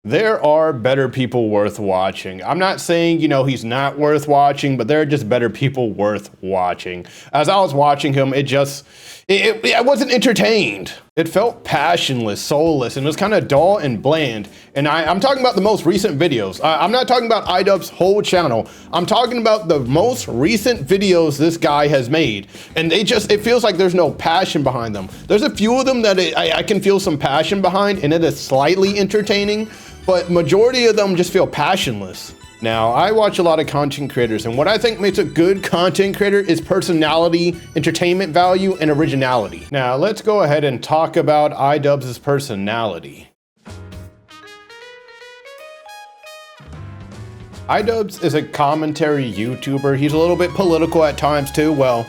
There are better people worth watching. I'm not saying, he's not worth watching, but there are just better people worth watching. As I was watching him, I wasn't entertained. It felt passionless, soulless, and it was kind of dull and bland. And I'm talking about the most recent videos. I'm not talking about iDubbbz's whole channel. I'm talking about the most recent videos this guy has made. And it feels like there's no passion behind them. There's a few of them that I can feel some passion behind, and it is slightly entertaining. But majority of them just feel passionless. Now, I watch a lot of content creators, and what I think makes a good content creator is personality, entertainment value, and originality. Now, let's go ahead and talk about iDubbbz's personality. iDubbbz is a commentary YouTuber. He's a little bit political at times too. Well,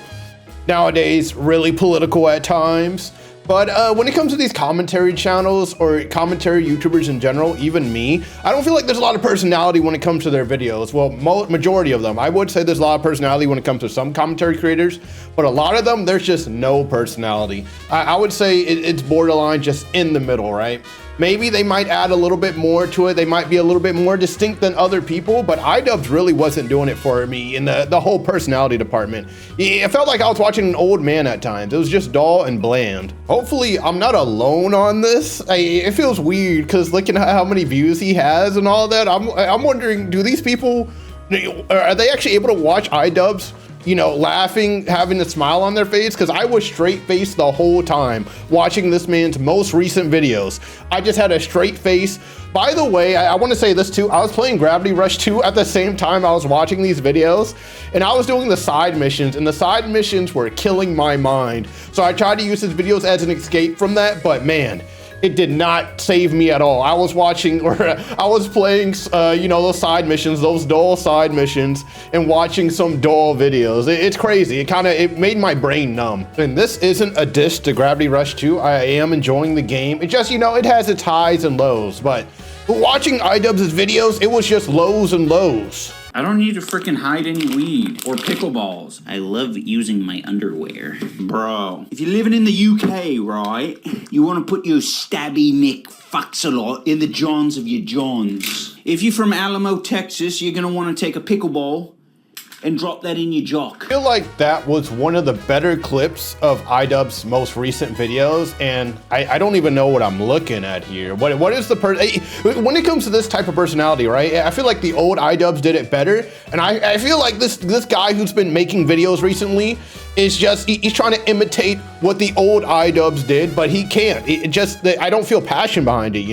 nowadays, really political at times. But when it comes to these commentary channels or commentary YouTubers in general, even me, I don't feel like there's a lot of personality when it comes to their videos. Well, majority of them. I would say there's a lot of personality when it comes to some commentary creators, but a lot of them, there's just no personality. I would say it's borderline just in the middle, right? Maybe they might add a little bit more to it. They might be a little bit more distinct than other people, but iDubbbz really wasn't doing it for me in the whole personality department. It felt like I was watching an old man at times. It was just dull and bland. Hopefully, I'm not alone on this. It feels weird because looking at how many views he has and all that, I'm wondering, do these people, are they actually able to watch iDubbbz? Laughing, having a smile on their face, because I was straight faced the whole time watching this man's most recent videos. I just had a straight face. By the way, I want to say this too. I was playing Gravity Rush 2 at the same time I was watching these videos, and I was doing the side missions, and the side missions were killing my mind. So I tried to use his videos as an escape from that, but man, it did not save me at all. I was watching, or I was playing, those side missions, those dull side missions, and watching some dull videos. It's crazy. It made my brain numb. And this isn't a diss to Gravity Rush 2. I am enjoying the game. It just, it has its highs and lows. But watching iDubbbz's videos, it was just lows and lows. I don't need to freaking hide any weed or pickleballs. I love using my underwear. Bro, if you're living in the UK, right, you want to put your stabby Mick Fucks-a-lot in the johns of your johns. If you're from Alamo, Texas, you're going to want to take a pickleball and drop that in your jock. I feel like that was one of the better clips of iDubbbz's most recent videos, and I don't even know what I'm looking at here. What is when it comes to this type of personality, right? I feel like the old iDubbbz did it better, and I feel like this guy who's been making videos recently is just, he's trying to imitate what the old iDubbbz did, but he can't. I don't feel passion behind it,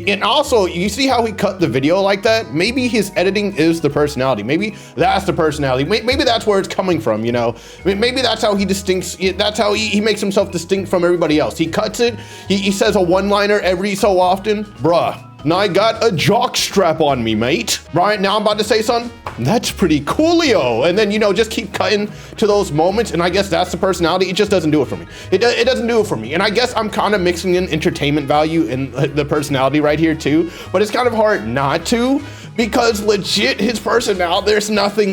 And also, you see how he cut the video like that? Maybe his editing is the personality. Maybe that's the personality. Maybe that's where it's coming from, Maybe that's how he that's how he makes himself distinct from everybody else. He cuts it, he says a one-liner every so often. Bruh. Now I got a jock strap on me, mate. Right now I'm about to say something. That's pretty coolio. And then, just keep cutting to those moments. And I guess that's the personality. It just doesn't do it for me. It doesn't do it for me. And I guess I'm kind of mixing in entertainment value and the personality right here too. But it's kind of hard not to, because legit his personality,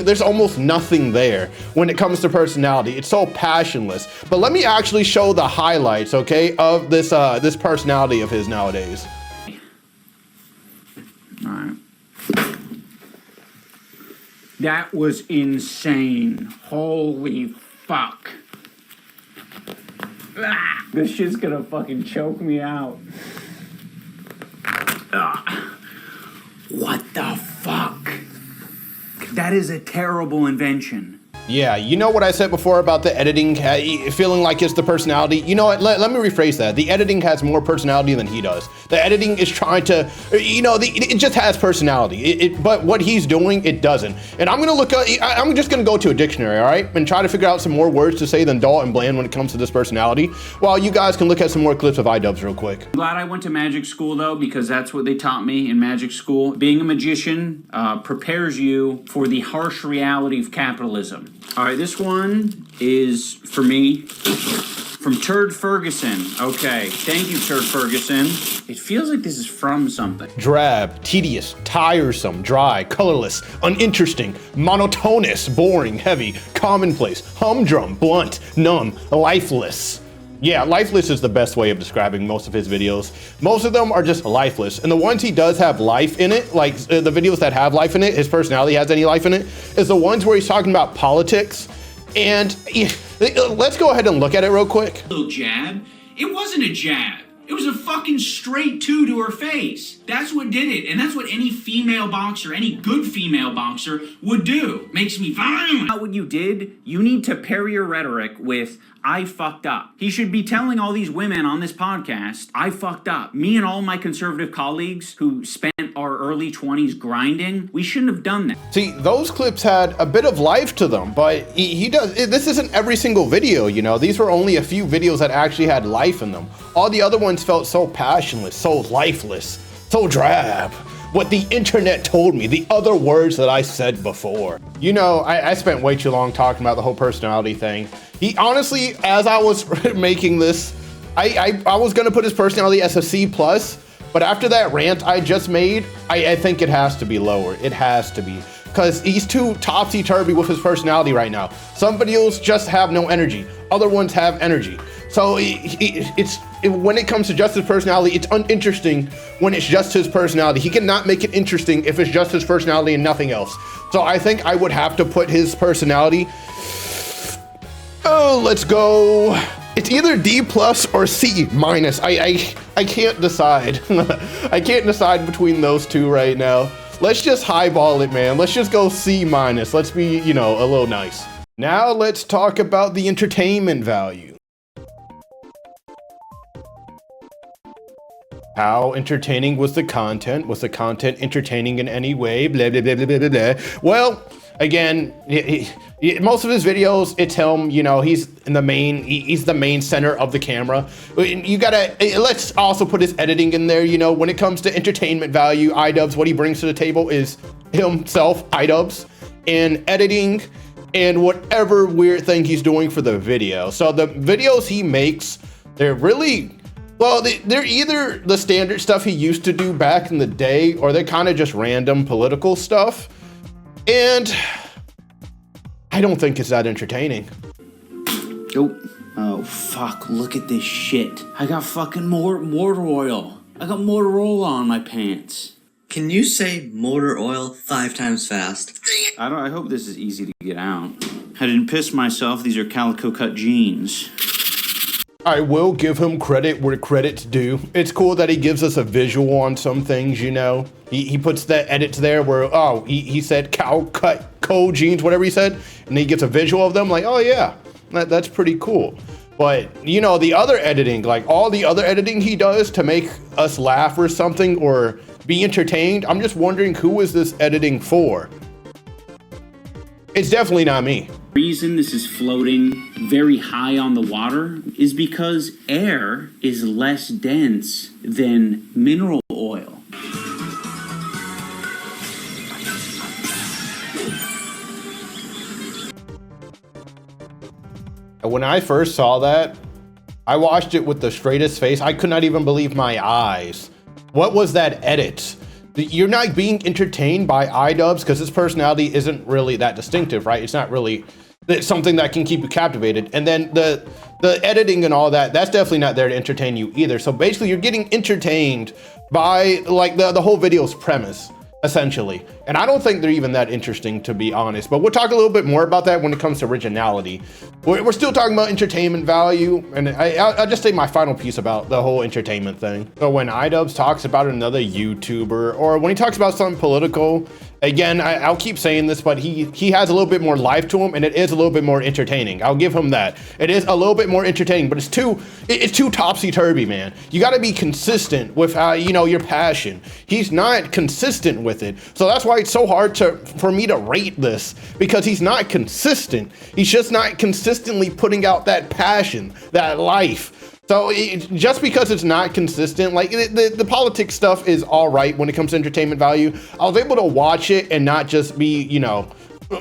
there's almost nothing there when it comes to personality. It's so passionless. But let me actually show the highlights, okay, of this personality of his nowadays. All right. That was insane. Holy fuck. Ah, this shit's gonna fucking choke me out. Ah. What the fuck? That is a terrible invention. Yeah, you know what I said before about the editing feeling like it's the personality? You know what, let me rephrase that. The editing has more personality than he does. The editing is trying to, it just has personality. But what he's doing, it doesn't. And I'm just gonna go to a dictionary, all right? And try to figure out some more words to say than dull and bland when it comes to this personality, while you guys can look at some more clips of iDubbbz real quick. I'm glad I went to magic school though, because that's what they taught me in magic school. Being a magician prepares you for the harsh reality of capitalism. All right, this one is for me from Turd Ferguson. Okay, thank you, Turd Ferguson. It feels like this is from something. Drab, tedious, tiresome, dry, colorless, uninteresting, monotonous, boring, heavy, commonplace, humdrum, blunt, numb, lifeless. Yeah, lifeless is the best way of describing most of his videos. Most of them are just lifeless. And the ones he does have life in it, like the videos that have life in it, his personality has any life in it, is the ones where he's talking about politics. And let's go ahead and look at it real quick. Little jab. It wasn't a jab. It was a fucking straight two to her face. That's what did it. And that's what any female boxer, any good female boxer would do. Makes me violent. Not what you did. You need to pair your rhetoric with, I fucked up. He should be telling all these women on this podcast, I fucked up. Me and all my conservative colleagues who spent our early 20s grinding, we shouldn't have done that. See, those clips had a bit of life to them, but he does, this isn't every single video, you know? These were only a few videos that actually had life in them. All the other ones felt so passionless, so lifeless, so drab. What the internet told me, the other words that I said before. You know, I spent way too long talking about the whole personality thing. He honestly, as I was making this, I was gonna put his personality as a C+, but after that rant I just made, I think it has to be lower. It has to be, because he's too topsy-turvy with his personality right now. Some videos just have no energy. Other ones have energy. So when it comes to just his personality, it's uninteresting when it's just his personality. He cannot make it interesting if it's just his personality and nothing else. So I think I would have to put his personality, oh, let's go. It's either D+ or C-. I can't decide. I can't decide between those two right now. Let's just highball it, man. Let's just go C-. Let's be, you know, a little nice. Now let's talk about the entertainment value. How entertaining was the content? Was the content entertaining in any way? Blah, blah, blah, blah, blah, blah. Well, again, most of his videos, it's him, you know, he's the main center of the camera. You gotta, let's also put his editing in there, you know, when it comes to entertainment value, iDubbbz, what he brings to the table is himself, iDubbbz, and editing, and whatever weird thing he's doing for the video. So the videos he makes, they're really, well, they're either the standard stuff he used to do back in the day, or they're kind of just random political stuff. And I don't think it's that entertaining. Oh, fuck, look at this shit. I got fucking motor oil. I got Motorola on my pants. Can you say motor oil 5 times fast? I hope this is easy to get out. I didn't piss myself. These are calico cut jeans. I will give him credit where credit's due. It's cool that he gives us a visual on some things, you know. He puts the edits there where, oh, he said cow cut co jeans, whatever he said, and he gets a visual of them, like, oh yeah, that's pretty cool. But, you know, the other editing, like all the other editing he does to make us laugh or something or be entertained, I'm just wondering, who is this editing for? It's definitely not me. The reason this is floating very high on the water is because air is less dense than mineral oil. When I first saw that, I watched it with the straightest face. I could not even believe my eyes. What was that edit? You're not being entertained by iDubbbz because his personality isn't really that distinctive, right? It's not really something that can keep you captivated. And then the editing and all that, that's definitely not there to entertain you either. So basically you're getting entertained by like the whole video's premise, essentially. And I don't think they're even that interesting, to be honest, but we'll talk a little bit more about that when it comes to originality. We're still talking about entertainment value, and I'll just say my final piece about the whole entertainment thing. So when iDubbbz talks about another YouTuber, or when he talks about something political, again, I'll keep saying this, but he has a little bit more life to him, and it is a little bit more entertaining. I'll give him that. It is a little bit more entertaining, but it's too topsy-turvy, man. You got to be consistent with you know, your passion. He's not consistent with it, so that's why it's so hard for me to rate this, because he's not consistent. He's just not consistently putting out that passion, that life. So just because it's not consistent, like the politics stuff is all right when it comes to entertainment value. I was able to watch it and not just be, you know,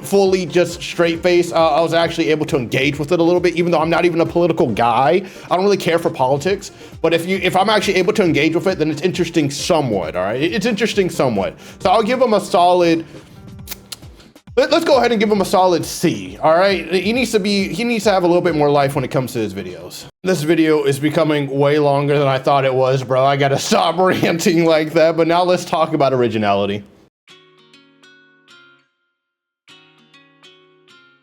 fully just straight face. I was actually able to engage with it a little bit, even though I'm not even a political guy. I don't really care for politics, but if I'm actually able to engage with it, then it's interesting somewhat, all right? It's interesting somewhat. So I'll give him a solid Let's go ahead and give him a solid C, all right? He needs to have a little bit more life when it comes to his videos. This video is becoming way longer than I thought it was, bro. I gotta stop ranting like that, but now let's talk about originality.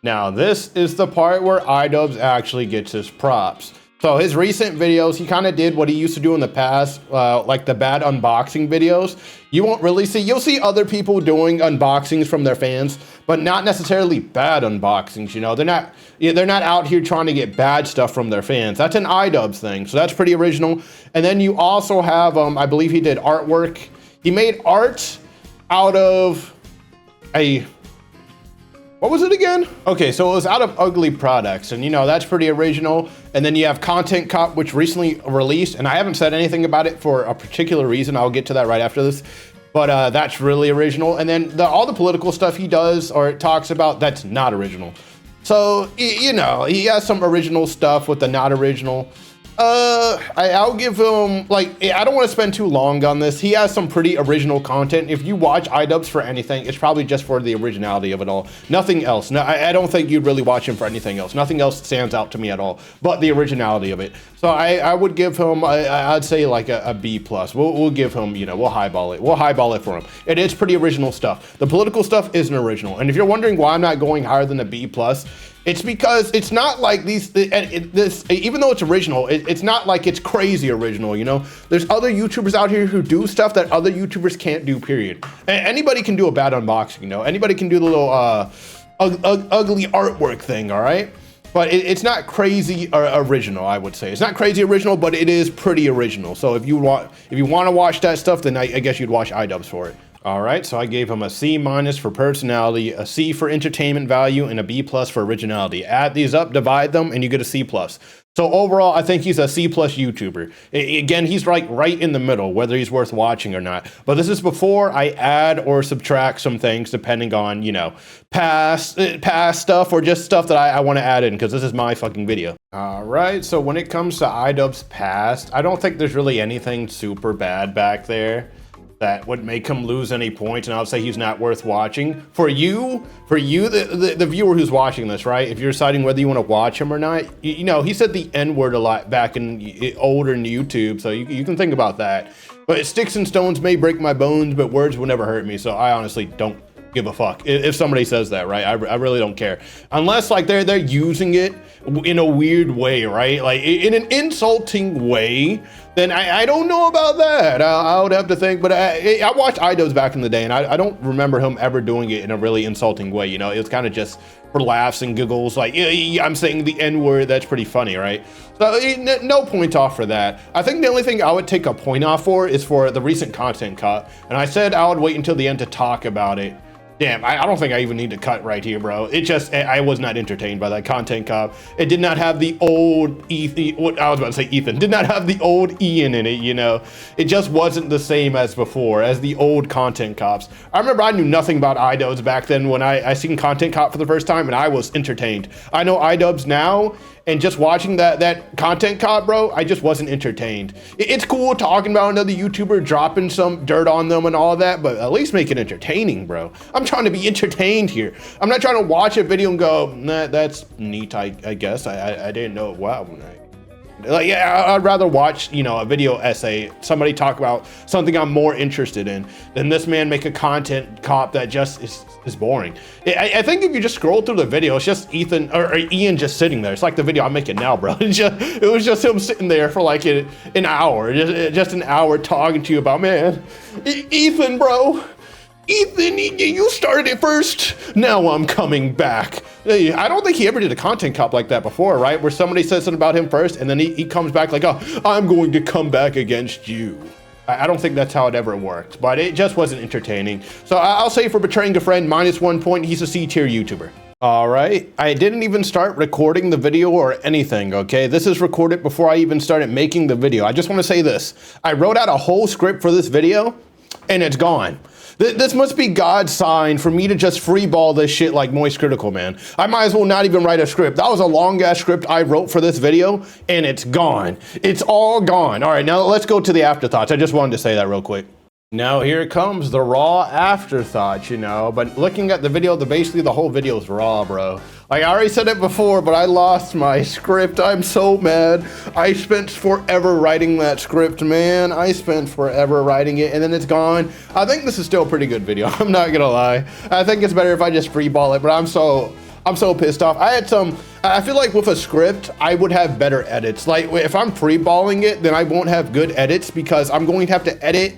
Now, this is the part where iDubbbz actually gets his props. So his recent videos, he kind of did what he used to do in the past, like the bad unboxing videos. You won't really see, you'll see other people doing unboxings from their fans, but not necessarily bad unboxings, you know? They're not out here trying to get bad stuff from their fans. That's an iDubbbz thing, so that's pretty original. And then you also have, I believe he did artwork. He made art out of what was it again? Okay, so it was out of ugly products, and you know, that's pretty original. And then you have Content Cop, which recently released, and I haven't said anything about it for a particular reason. I'll get to that right after this. But that's really original. And then all the political stuff he does or talks about, that's not original. So, you know, he has some original stuff with the not original. I'll give him, like, I don't want to spend too long on this. He has some pretty original content. If you watch iDubbbz for anything, it's probably just for the originality of it all. Nothing else. No, I don't think you'd really watch him for anything else. Nothing else stands out to me at all, but the originality of it. So I would give him, I'd say like a B+. We'll give him, you know, we'll highball it. We'll highball it for him. It is pretty original stuff. The political stuff isn't original. And if you're wondering why I'm not going higher than a B+, it's because it's not like even though it's original, it's not like it's crazy original, you know? There's other YouTubers out here who do stuff that other YouTubers can't do, period. Anybody can do a bad unboxing, you know? Anybody can do the little ugly artwork thing, all right? But it's not crazy original, I would say. It's not crazy original, but it is pretty original. So if you want to watch that stuff, then I guess you'd watch iDubbbz for it. All right, so I gave him a C- for personality, a C for entertainment value, and a B+ for originality. Add these up, divide them, and you get a C+. So overall, I think he's a C+ YouTuber. Again, he's like right in the middle, whether he's worth watching or not. But this is before I add or subtract some things, depending on, you know, past stuff or just stuff that I want to add in, because this is my fucking video. All right, so when it comes to iDubbbz past, I don't think there's really anything super bad back there that would make him lose any points, and I would say he's not worth watching. For you, the viewer who's watching this, right? If you're deciding whether you want to watch him or not, you know, he said the N-word a lot back in older YouTube, so you can think about that. But sticks and stones may break my bones, but words will never hurt me, so I honestly don't give a fuck if somebody says that, right? I really don't care. Unless like they're using it in a weird way, right? Like in an insulting way, then I don't know about that. I would have to think, but I watched iDubbbz back in the day, and I don't remember him ever doing it in a really insulting way, you know? It's kind of just for laughs and giggles, like, I'm saying the N-word, that's pretty funny, right? So no point off for that. I think the only thing I would take a point off for is for the recent content cut, and I said I would wait until the end to talk about it. Damn, I don't think I even need to cut right here, bro. It just, I was not entertained by that content cop. It did not have the old Ethan, I was about to say Ethan, did not have the old Ian in it, you know? It just wasn't the same as before, as the old content cops. I remember I knew nothing about iDubbbz back then when I seen content cop for the first time, and I was entertained. I know iDubbbz now, and just watching that content cop, bro, I just wasn't entertained. It's cool talking about another YouTuber dropping some dirt on them and all of that, but at least make it entertaining, bro. I'm trying to be entertained here. I'm not trying to watch a video and go, nah, that's neat, I guess. I didn't know. Wow. Like, yeah, I'd rather watch, you know, a video essay, somebody talk about something I'm more interested in, than this man make a content cop that just is boring. I think if you just scroll through the video, it's just Ethan or Ian just sitting there. It's like the video I'm making now, bro. It was just him sitting there for like an hour, just an hour talking to you about, man, Ethan, bro. Ethan, you started it first. Now I'm coming back. I don't think he ever did a content cop like that before, right? Where somebody says something about him first, and then he comes back like, oh, I'm going to come back against you. I don't think that's how it ever worked, but it just wasn't entertaining. So I'll say for betraying a friend, -1 point. He's a C-tier YouTuber. All right, I didn't even start recording the video or anything, okay? This is recorded before I even started making the video. I just want to say this. I wrote out a whole script for this video, and it's gone. This must be God's sign for me to just freeball this shit like Moist Critical, man. I might as well not even write a script. That was a long ass script I wrote for this video, and it's gone. It's all gone. All right, now let's go to the afterthoughts. I just wanted to say that real quick. Now here comes the raw afterthought, you know, but looking at the video, basically the whole video is raw, bro. Like I already said it before, but I lost my script. I'm so mad. I spent forever writing that script, man. I spent forever writing it and then it's gone. I think this is still a pretty good video. I'm not gonna lie. I think it's better if I just freeball it, but I'm so pissed off. I feel like with a script, I would have better edits. Like if I'm freeballing it, then I won't have good edits because I'm going to have to edit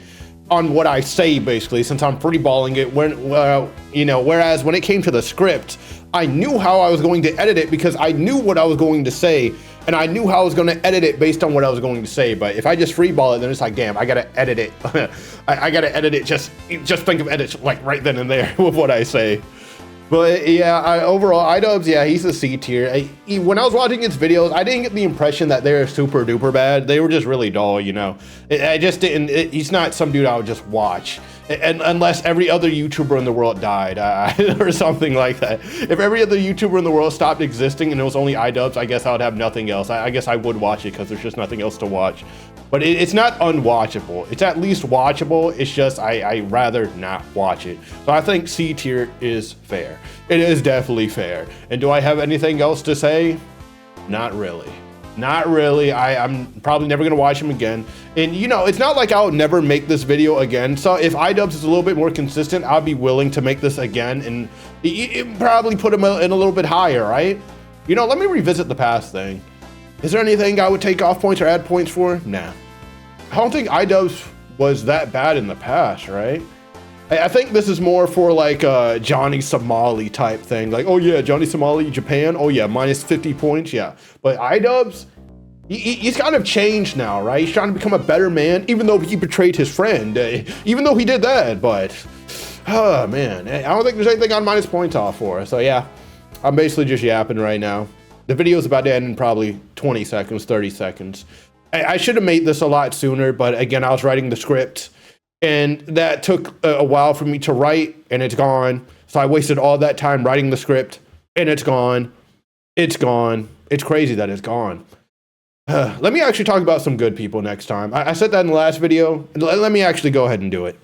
on what I say basically, since I'm freeballing it. Whereas when it came to the script, I knew how I was going to edit it because I knew what I was going to say, and I knew how I was going to edit it based on what I was going to say. But if I just freeball it, then it's like, damn, I gotta edit it. I gotta edit it. Just think of edits like right then and there with what I say. But yeah, overall, iDubbbz, yeah, he's a C tier. When I was watching his videos, I didn't get the impression that they're super duper bad. They were just really dull, you know. I just didn't, he's not some dude I would just watch. And unless every other YouTuber in the world died or something like that. If every other YouTuber in the world stopped existing and it was only iDubbbz, I guess I would have nothing else. I guess I would watch it because there's just nothing else to watch. But it's not unwatchable. It's at least watchable. It's just I rather not watch it. So I think C tier is fair. It is definitely fair. And do I have anything else to say? Not really. Not really. I'm probably never gonna watch him again. And you know, it's not like I'll never make this video again. So if iDubbbz is a little bit more consistent, I'll be willing to make this again and probably put him in a little bit higher, right? You know, let me revisit the past thing. Is there anything I would take off points or add points for? Nah. I don't think iDubbbz was that bad in the past, right? I think this is more for like a Johnny Somali type thing. Like, oh yeah, Johnny Somali, Japan. Oh yeah, minus 50 points, yeah. But iDubbbz, he's kind of changed now, right? He's trying to become a better man, even though he betrayed his friend. Even though he did that, but, oh man. I don't think there's anything on minus points off for. So yeah, I'm basically just yapping right now. The video is about to end in probably 20 seconds, 30 seconds. I should have made this a lot sooner, but again, I was writing the script and that took a while for me to write and it's gone. So I wasted all that time writing the script and it's gone. It's gone. It's crazy that it's gone. Let me actually talk about some good people next time. I said that in the last video. Let me actually go ahead and do it.